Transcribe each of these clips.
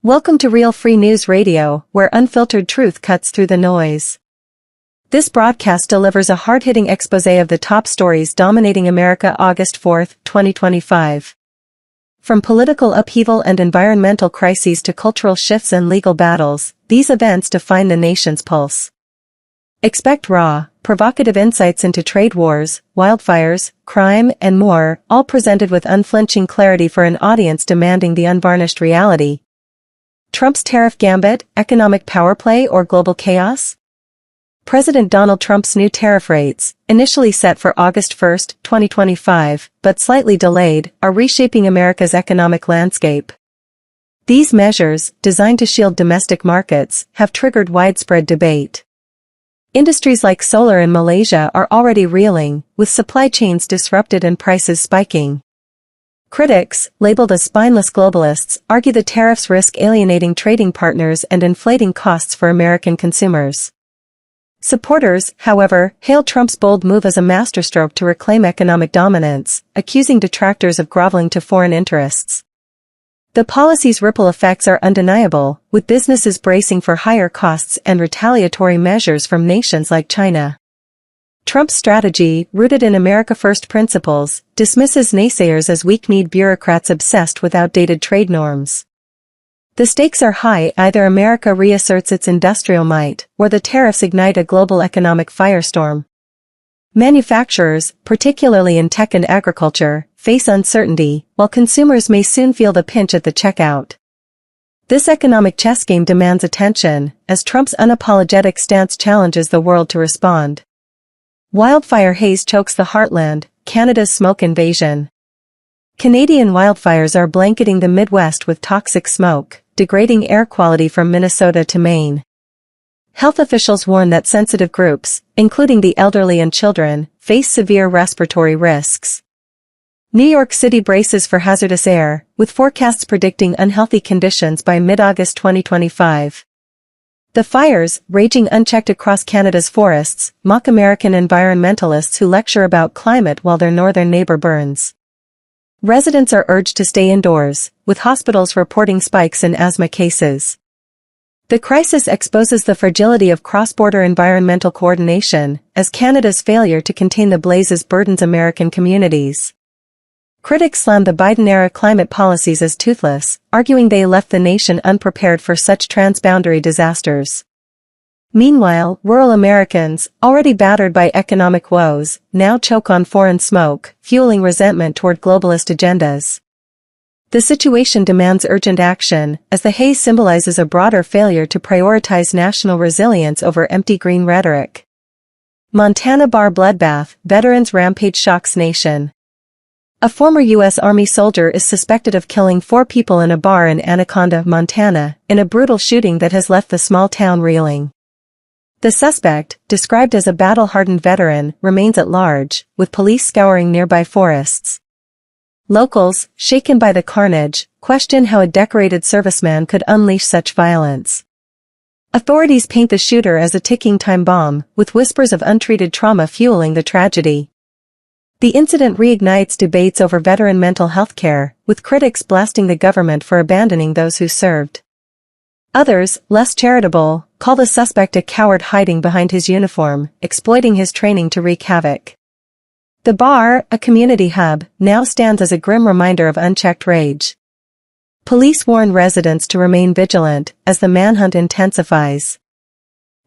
Welcome to Real Free News Radio, where unfiltered truth cuts through the noise. This broadcast delivers a hard-hitting exposé of the top stories dominating America August 4, 2025. From political upheaval and environmental crises to cultural shifts and legal battles, these events define the nation's pulse. Expect raw, provocative insights into trade wars, wildfires, crime, and more, all presented with unflinching clarity for an audience demanding the unvarnished reality. Trump's tariff gambit, economic power play, or global chaos? President Donald Trump's new tariff rates, initially set for August 1, 2025, but slightly delayed, are reshaping America's economic landscape. These measures, designed to shield domestic markets, have triggered widespread debate. Industries like solar in Malaysia are already reeling, with supply chains disrupted and prices spiking. Critics, labeled as spineless globalists, argue the tariffs risk alienating trading partners and inflating costs for American consumers. Supporters, however, hail Trump's bold move as a masterstroke to reclaim economic dominance, accusing detractors of groveling to foreign interests. The policy's ripple effects are undeniable, with businesses bracing for higher costs and retaliatory measures from nations like China. Trump's strategy, rooted in America First principles, dismisses naysayers as weak-kneed bureaucrats obsessed with outdated trade norms. The stakes are high: either America reasserts its industrial might, or the tariffs ignite a global economic firestorm. Manufacturers, particularly in tech and agriculture, face uncertainty, while consumers may soon feel the pinch at the checkout. This economic chess game demands attention, as Trump's unapologetic stance challenges the world to respond. Wildfire haze chokes the heartland, Canada's smoke invasion. Canadian wildfires are blanketing the Midwest with toxic smoke, degrading air quality from Minnesota to Maine. Health officials warn that sensitive groups, including the elderly and children, face severe respiratory risks. New York City braces for hazardous air, with forecasts predicting unhealthy conditions by mid-August 2025. The fires, raging unchecked across Canada's forests, mock American environmentalists who lecture about climate while their northern neighbor burns. Residents are urged to stay indoors, with hospitals reporting spikes in asthma cases. The crisis exposes the fragility of cross-border environmental coordination, as Canada's failure to contain the blazes burdens American communities. Critics slam the Biden-era climate policies as toothless, arguing they left the nation unprepared for such transboundary disasters. Meanwhile, rural Americans, already battered by economic woes, now choke on foreign smoke, fueling resentment toward globalist agendas. The situation demands urgent action, as the haze symbolizes a broader failure to prioritize national resilience over empty green rhetoric. Montana bar bloodbath, veterans rampage shocks nation. A former U.S. Army soldier is suspected of killing 4 people in a bar in Anaconda, Montana, in a brutal shooting that has left the small town reeling. The suspect, described as a battle-hardened veteran, remains at large, with police scouring nearby forests. Locals, shaken by the carnage, question how a decorated serviceman could unleash such violence. Authorities paint the shooter as a ticking time bomb, with whispers of untreated trauma fueling the tragedy. The incident reignites debates over veteran mental health care, with critics blasting the government for abandoning those who served. Others, less charitable, call the suspect a coward hiding behind his uniform, exploiting his training to wreak havoc. The bar, a community hub, now stands as a grim reminder of unchecked rage. Police warn residents to remain vigilant, as the manhunt intensifies.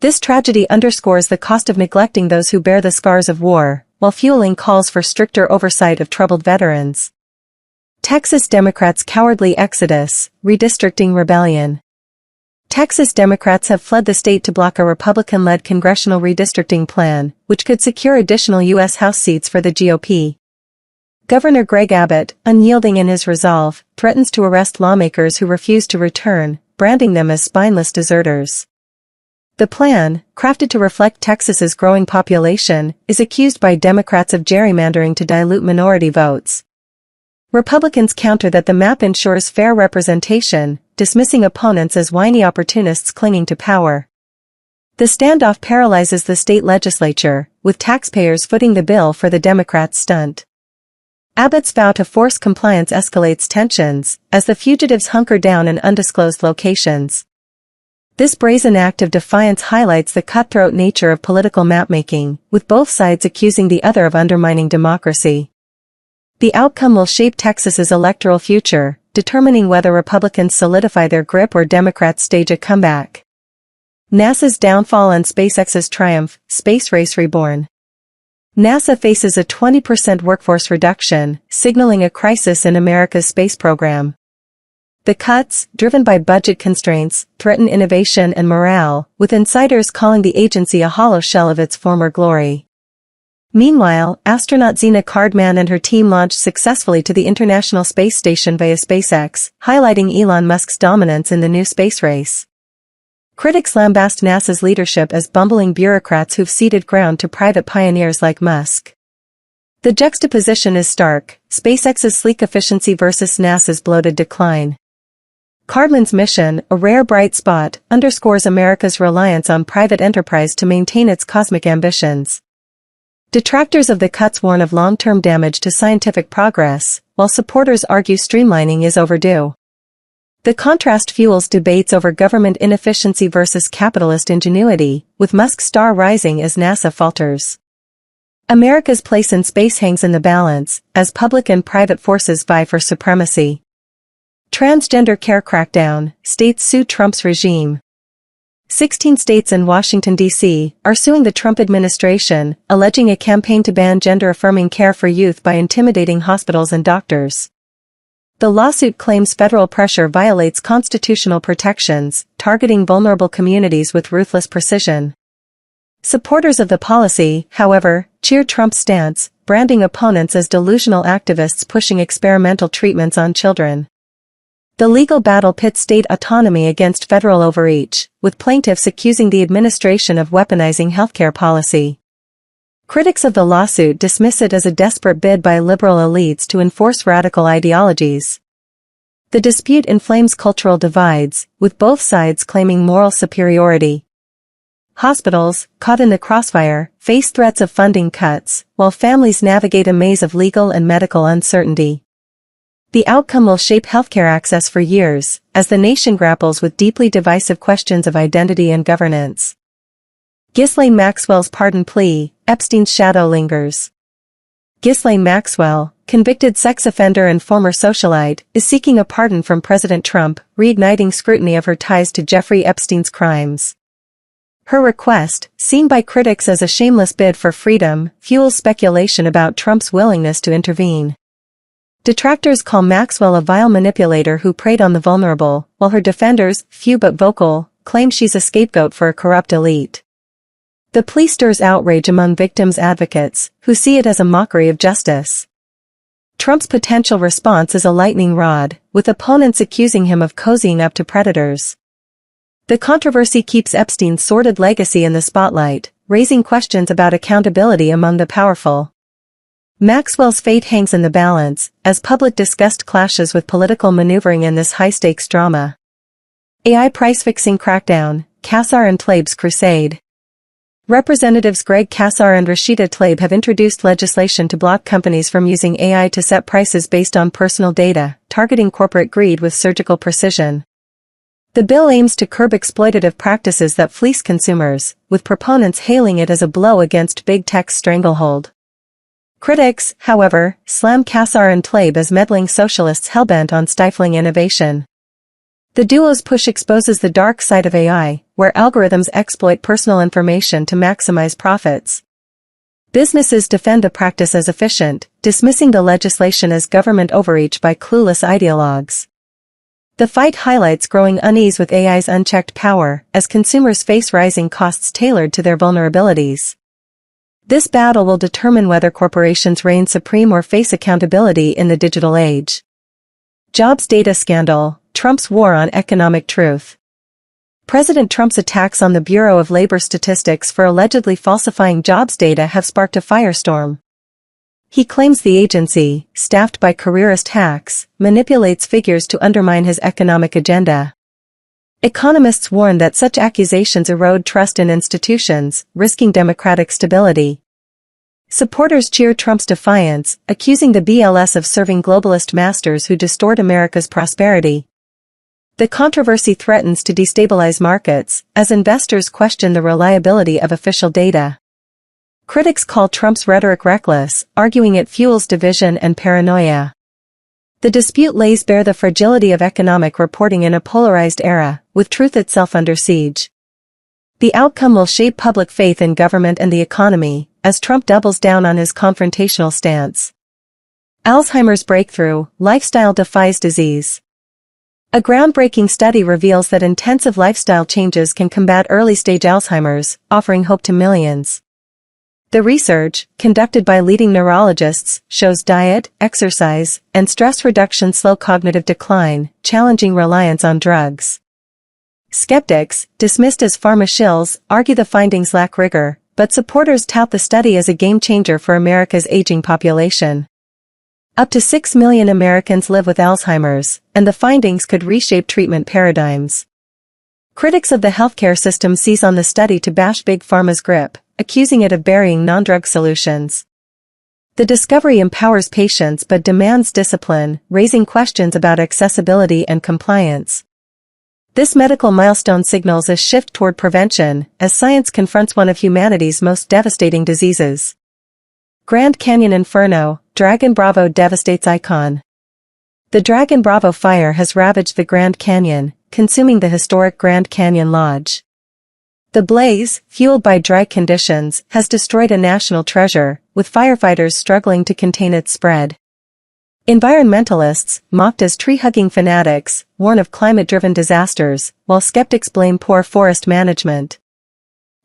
This tragedy underscores the cost of neglecting those who bear the scars of war, while fueling calls for stricter oversight of troubled veterans. Texas Democrats' cowardly exodus, redistricting rebellion. Texas Democrats have fled the state to block a Republican-led congressional redistricting plan, which could secure additional U.S. House seats for the GOP. Governor Greg Abbott, unyielding in his resolve, threatens to arrest lawmakers who refuse to return, branding them as spineless deserters. The plan, crafted to reflect Texas's growing population, is accused by Democrats of gerrymandering to dilute minority votes. Republicans counter that the map ensures fair representation, dismissing opponents as whiny opportunists clinging to power. The standoff paralyzes the state legislature, with taxpayers footing the bill for the Democrats' stunt. Abbott's vow to force compliance escalates tensions, as the fugitives hunker down in undisclosed locations. This brazen act of defiance highlights the cutthroat nature of political mapmaking, with both sides accusing the other of undermining democracy. The outcome will shape Texas's electoral future, determining whether Republicans solidify their grip or Democrats stage a comeback. NASA's downfall and SpaceX's triumph, space race reborn. NASA faces a 20% workforce reduction, signaling a crisis in America's space program. The cuts, driven by budget constraints, threaten innovation and morale, with insiders calling the agency a hollow shell of its former glory. Meanwhile, astronaut Zena Cardman and her team launched successfully to the International Space Station via SpaceX, highlighting Elon Musk's dominance in the new space race. Critics lambast NASA's leadership as bumbling bureaucrats who've ceded ground to private pioneers like Musk. The juxtaposition is stark, SpaceX's sleek efficiency versus NASA's bloated decline. Cardman's mission, a rare bright spot, underscores America's reliance on private enterprise to maintain its cosmic ambitions. Detractors of the cuts warn of long-term damage to scientific progress, while supporters argue streamlining is overdue. The contrast fuels debates over government inefficiency versus capitalist ingenuity, with Musk's star rising as NASA falters. America's place in space hangs in the balance, as public and private forces vie for supremacy. Transgender care crackdown, states sue Trump's regime. 16 states and Washington, D.C., are suing the Trump administration, alleging a campaign to ban gender-affirming care for youth by intimidating hospitals and doctors. The lawsuit claims federal pressure violates constitutional protections, targeting vulnerable communities with ruthless precision. Supporters of the policy, however, cheer Trump's stance, branding opponents as delusional activists pushing experimental treatments on children. The legal battle pits state autonomy against federal overreach, with plaintiffs accusing the administration of weaponizing healthcare policy. Critics of the lawsuit dismiss it as a desperate bid by liberal elites to enforce radical ideologies. The dispute inflames cultural divides, with both sides claiming moral superiority. Hospitals, caught in the crossfire, face threats of funding cuts, while families navigate a maze of legal and medical uncertainty. The outcome will shape healthcare access for years, as the nation grapples with deeply divisive questions of identity and governance. Ghislaine Maxwell's pardon plea, Epstein's shadow lingers. Ghislaine Maxwell, convicted sex offender and former socialite, is seeking a pardon from President Trump, reigniting scrutiny of her ties to Jeffrey Epstein's crimes. Her request, seen by critics as a shameless bid for freedom, fuels speculation about Trump's willingness to intervene. Detractors call Maxwell a vile manipulator who preyed on the vulnerable, while her defenders, few but vocal, claim she's a scapegoat for a corrupt elite. The plea stirs outrage among victims' advocates, who see it as a mockery of justice. Trump's potential response is a lightning rod, with opponents accusing him of cozying up to predators. The controversy keeps Epstein's sordid legacy in the spotlight, raising questions about accountability among the powerful. Maxwell's fate hangs in the balance, as public disgust clashes with political maneuvering in this high-stakes drama. AI price-fixing crackdown, Kassar and Tlaib's crusade. Representatives Greg Kassar and Rashida Tlaib have introduced legislation to block companies from using AI to set prices based on personal data, targeting corporate greed with surgical precision. The bill aims to curb exploitative practices that fleece consumers, with proponents hailing it as a blow against big tech's stranglehold. Critics, however, slam Kassar and Tlaib as meddling socialists hellbent on stifling innovation. The duo's push exposes the dark side of AI, where algorithms exploit personal information to maximize profits. Businesses defend the practice as efficient, dismissing the legislation as government overreach by clueless ideologues. The fight highlights growing unease with AI's unchecked power, as consumers face rising costs tailored to their vulnerabilities. This battle will determine whether corporations reign supreme or face accountability in the digital age. Jobs data scandal, Trump's war on economic truth. President Trump's attacks on the Bureau of Labor Statistics for allegedly falsifying jobs data have sparked a firestorm. He claims the agency, staffed by careerist hacks, manipulates figures to undermine his economic agenda. Economists warn that such accusations erode trust in institutions, risking democratic stability. Supporters cheer Trump's defiance, accusing the BLS of serving globalist masters who distort America's prosperity. The controversy threatens to destabilize markets, as investors question the reliability of official data. Critics call Trump's rhetoric reckless, arguing it fuels division and paranoia. The dispute lays bare the fragility of economic reporting in a polarized era, with truth itself under siege. The outcome will shape public faith in government and the economy, as Trump doubles down on his confrontational stance. Alzheimer's breakthrough: lifestyle defies disease. A groundbreaking study reveals that intensive lifestyle changes can combat early-stage Alzheimer's, offering hope to millions. The research, conducted by leading neurologists, shows diet, exercise, and stress reduction slow cognitive decline, challenging reliance on drugs. Skeptics, dismissed as pharma shills, argue the findings lack rigor, but supporters tout the study as a game-changer for America's aging population. Up to 6 million Americans live with Alzheimer's, and the findings could reshape treatment paradigms. Critics of the healthcare system seize on the study to bash Big Pharma's grip, accusing it of burying non-drug solutions. The discovery empowers patients but demands discipline, raising questions about accessibility and compliance. This medical milestone signals a shift toward prevention, as science confronts one of humanity's most devastating diseases. Grand Canyon Inferno: Dragon Bravo devastates icon. The Dragon Bravo fire has ravaged the Grand Canyon, consuming the historic Grand Canyon Lodge. The blaze, fueled by dry conditions, has destroyed a national treasure, with firefighters struggling to contain its spread. Environmentalists, mocked as tree-hugging fanatics, warn of climate-driven disasters, while skeptics blame poor forest management.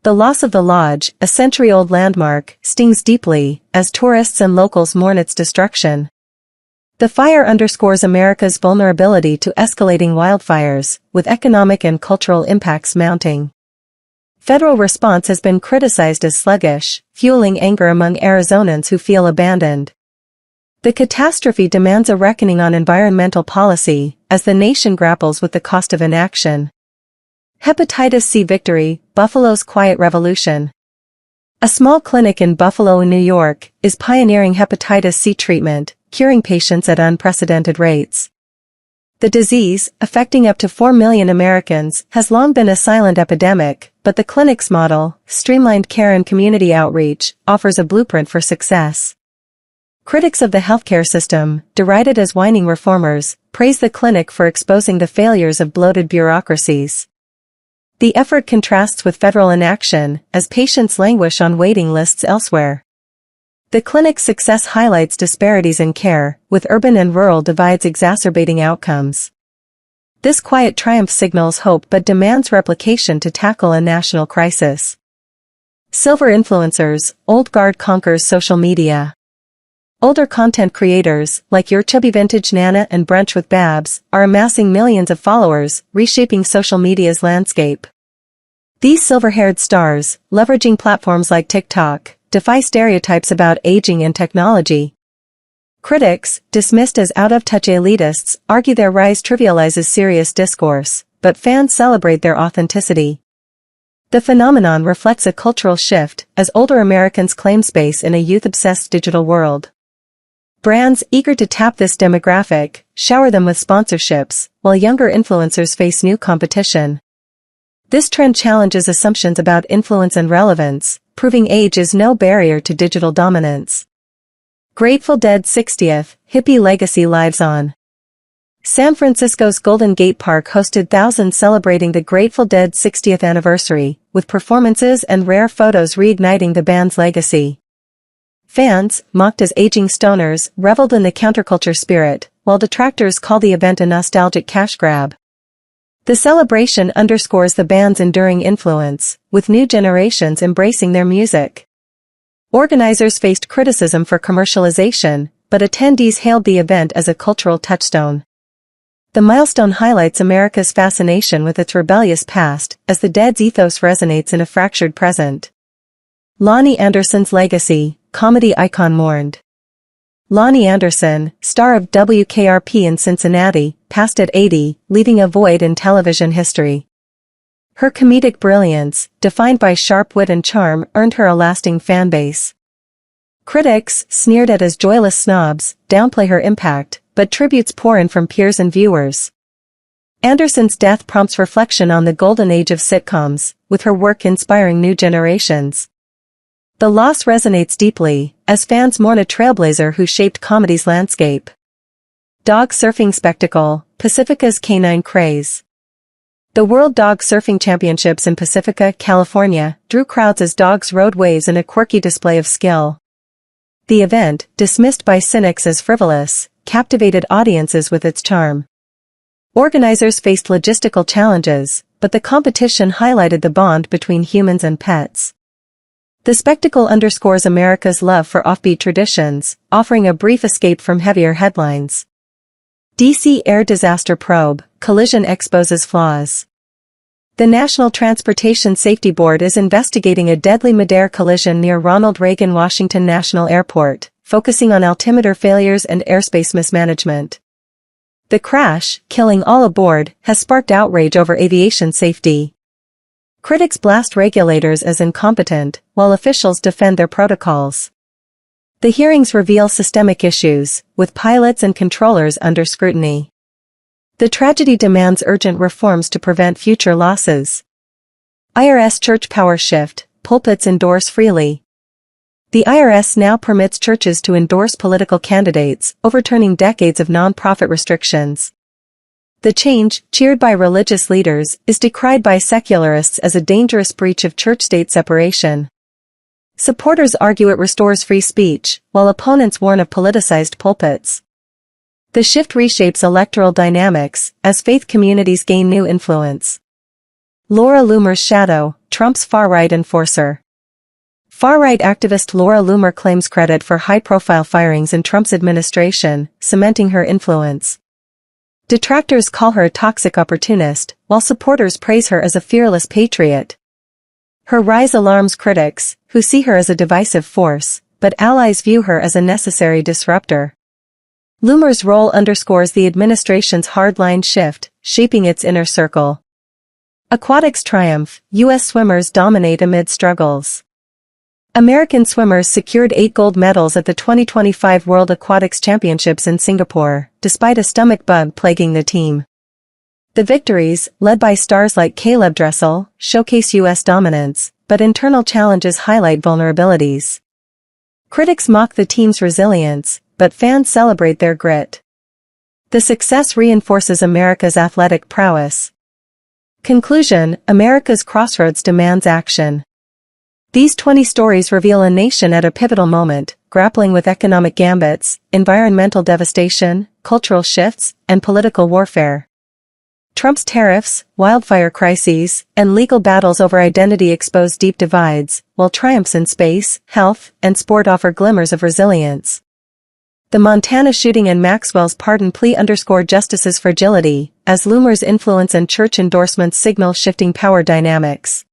The loss of the lodge, a century-old landmark, stings deeply, as tourists and locals mourn its destruction. The fire underscores America's vulnerability to escalating wildfires, with economic and cultural impacts mounting. Federal response has been criticized as sluggish, fueling anger among Arizonans who feel abandoned. The catastrophe demands a reckoning on environmental policy, as the nation grapples with the cost of inaction. Hepatitis C victory: Buffalo's quiet revolution. A small clinic in Buffalo, New York, is pioneering hepatitis C treatment, curing patients at unprecedented rates. The disease, affecting up to 4 million Americans, has long been a silent epidemic, but the clinic's model, streamlined care and community outreach, offers a blueprint for success. Critics of the healthcare system, derided as whining reformers, praise the clinic for exposing the failures of bloated bureaucracies. The effort contrasts with federal inaction, as patients languish on waiting lists elsewhere. The clinic's success highlights disparities in care, with urban and rural divides exacerbating outcomes. This quiet triumph signals hope but demands replication to tackle a national crisis. Silver influencers: old guard conquers social media. Older content creators, like Your Chubby Vintage Nana and Brunch with Babs, are amassing millions of followers, reshaping social media's landscape. These silver-haired stars, leveraging platforms like TikTok, defy stereotypes about aging and technology. Critics, dismissed as out-of-touch elitists, argue their rise trivializes serious discourse, but fans celebrate their authenticity. The phenomenon reflects a cultural shift, as older Americans claim space in a youth-obsessed digital world. Brands eager to tap this demographic shower them with sponsorships, while younger influencers face new competition. This trend challenges assumptions about influence and relevance, proving age is no barrier to digital dominance. Grateful Dead 60th, hippie legacy lives on. San Francisco's Golden Gate Park hosted thousands celebrating the Grateful Dead 60th anniversary, with performances and rare photos reigniting the band's legacy. Fans, mocked as aging stoners, reveled in the counterculture spirit, while detractors call the event a nostalgic cash grab. The celebration underscores the band's enduring influence, with new generations embracing their music. Organizers faced criticism for commercialization, but attendees hailed the event as a cultural touchstone. The milestone highlights America's fascination with its rebellious past, as the Dead's ethos resonates in a fractured present. Lonnie Anderson's legacy: comedy icon mourned. Lonnie Anderson, star of WKRP in Cincinnati, passed at 80, leaving a void in television history. Her comedic brilliance, defined by sharp wit and charm, earned her a lasting fanbase. Critics, sneered at as joyless snobs, downplay her impact, but tributes pour in from peers and viewers. Anderson's death prompts reflection on the golden age of sitcoms, with her work inspiring new generations. The loss resonates deeply, as fans mourn a trailblazer who shaped comedy's landscape. Dog surfing spectacle, Pacifica's canine craze. The World Dog Surfing Championships in Pacifica, California, drew crowds as dogs rode waves in a quirky display of skill. The event, dismissed by cynics as frivolous, captivated audiences with its charm. Organizers faced logistical challenges, but the competition highlighted the bond between humans and pets. The spectacle underscores America's love for offbeat traditions, offering a brief escape from heavier headlines. DC Air Disaster Probe, collision exposes flaws. The National Transportation Safety Board is investigating a deadly mid-air collision near Ronald Reagan Washington National Airport, focusing on altimeter failures and airspace mismanagement. The crash, killing all aboard, has sparked outrage over aviation safety. Critics blast regulators as incompetent, while officials defend their protocols. The hearings reveal systemic issues, with pilots and controllers under scrutiny. The tragedy demands urgent reforms to prevent future losses. IRS church power shift, pulpits endorse freely. The IRS now permits churches to endorse political candidates, overturning decades of nonprofit restrictions. The change, cheered by religious leaders, is decried by secularists as a dangerous breach of church-state separation. Supporters argue it restores free speech, while opponents warn of politicized pulpits. The shift reshapes electoral dynamics, as faith communities gain new influence. Laura Loomer's shadow, Trump's far-right enforcer. Far-right activist Laura Loomer claims credit for high-profile firings in Trump's administration, cementing her influence. Detractors call her a toxic opportunist, while supporters praise her as a fearless patriot. Her rise alarms critics, who see her as a divisive force, but allies view her as a necessary disruptor. Loomer's role underscores the administration's hardline shift, shaping its inner circle. Aquatics triumph, U.S. swimmers dominate amid struggles. American swimmers secured 8 gold medals at the 2025 World Aquatics Championships in Singapore, despite a stomach bug plaguing the team. The victories, led by stars like Caleb Dressel, showcase U.S. dominance, but internal challenges highlight vulnerabilities. Critics mock the team's resilience, but fans celebrate their grit. The success reinforces America's athletic prowess. Conclusion: America's crossroads demands action. These 20 stories reveal a nation at a pivotal moment, grappling with economic gambits, environmental devastation, cultural shifts, and political warfare. Trump's tariffs, wildfire crises, and legal battles over identity expose deep divides, while triumphs in space, health, and sport offer glimmers of resilience. The Montana shooting and Maxwell's pardon plea underscore justice's fragility, as Loomer's influence and church endorsements signal shifting power dynamics.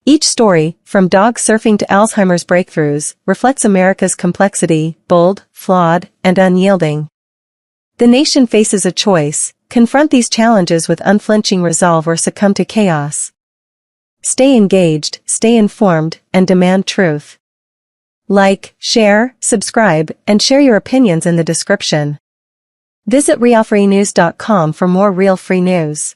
Each story, from dog surfing to Alzheimer's breakthroughs, reflects America's complexity, bold, flawed, and unyielding. The nation faces a choice: confront these challenges with unflinching resolve or succumb to chaos. Stay engaged, stay informed, and demand truth. Like, share, subscribe, and share your opinions in the description. Visit realfreenews.com for more real free news.